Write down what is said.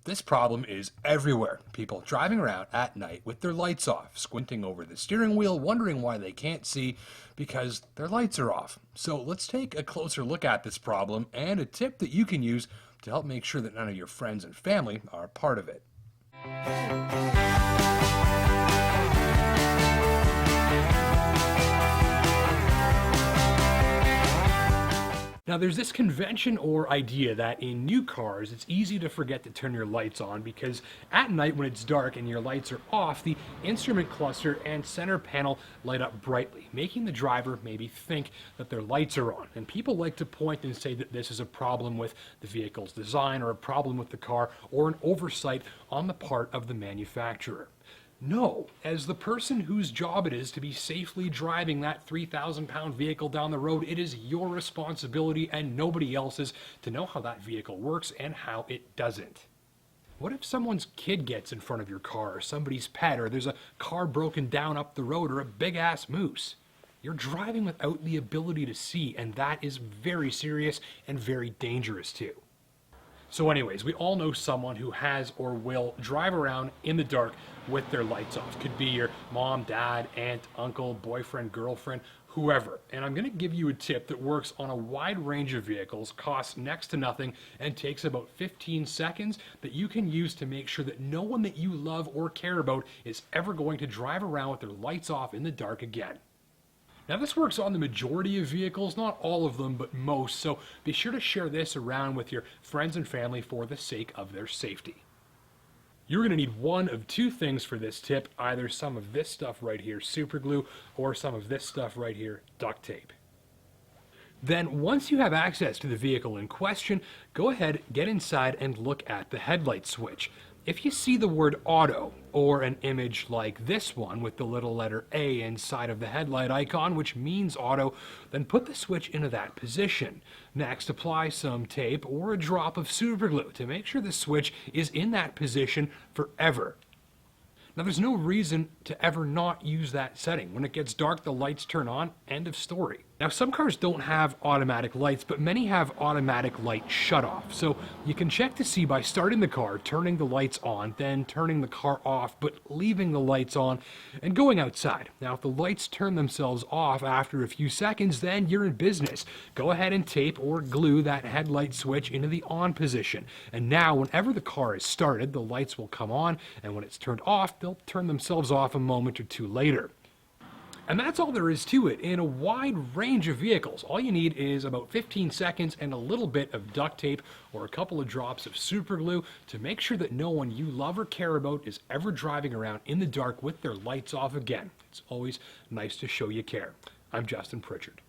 This problem is everywhere. People driving around at night with their lights off, squinting over the steering wheel, wondering why they can't see because their lights are off. So let's take a closer look at this problem and a tip that you can use to help make sure that none of your friends and family are part of it. Now, there's this convention or idea that in new cars, it's easy to forget to turn your lights on because at night when it's dark and your lights are off, the instrument cluster and center panel light up brightly, making the driver maybe think that their lights are on. And people like to point and say that this is a problem with the vehicle's design or a problem with the car or an oversight on the part of the manufacturer. No, as the person whose job it is to be safely driving that 3,000-pound vehicle down the road, it is your responsibility and nobody else's to know how that vehicle works and how it doesn't. What if someone's kid gets in front of your car, or somebody's pet, or there's a car broken down up the road, or a big-ass moose? You're driving without the ability to see, and that is very serious and very dangerous too. So anyways, we all know someone who has or will drive around in the dark with their lights off. Could be your mom, dad, aunt, uncle, boyfriend, girlfriend, whoever. And I'm going to give you a tip that works on a wide range of vehicles, costs next to nothing, and takes about 15 seconds that you can use to make sure that no one that you love or care about is ever going to drive around with their lights off in the dark again. Now this works on the majority of vehicles, not all of them, but most, so be sure to share this around with your friends and family for the sake of their safety. You're going to need one of two things for this tip, either some of this stuff right here, super glue, or some of this stuff right here, duct tape. Then once you have access to the vehicle in question, go ahead, get inside and look at the headlight switch. If you see the word auto, or an image like this one with the little letter A inside of the headlight icon, which means auto, then put the switch into that position. Next, apply some tape or a drop of super glue to make sure the switch is in that position forever. Now there's no reason to ever not use that setting. When it gets dark, the lights turn on, end of story. Now some cars don't have automatic lights, but many have automatic light shutoff. So you can check to see by starting the car, turning the lights on, then turning the car off, but leaving the lights on and going outside. Now if the lights turn themselves off after a few seconds, then you're in business. Go ahead and tape or glue that headlight switch into the on position. And now whenever the car is started, the lights will come on, and when it's turned off, they'll turn themselves off a moment or two later. And that's all there is to it. In a wide range of vehicles, all you need is about 15 seconds and a little bit of duct tape or a couple of drops of super glue to make sure that no one you love or care about is ever driving around in the dark with their lights off again. It's always nice to show you care. I'm Justin Pritchard.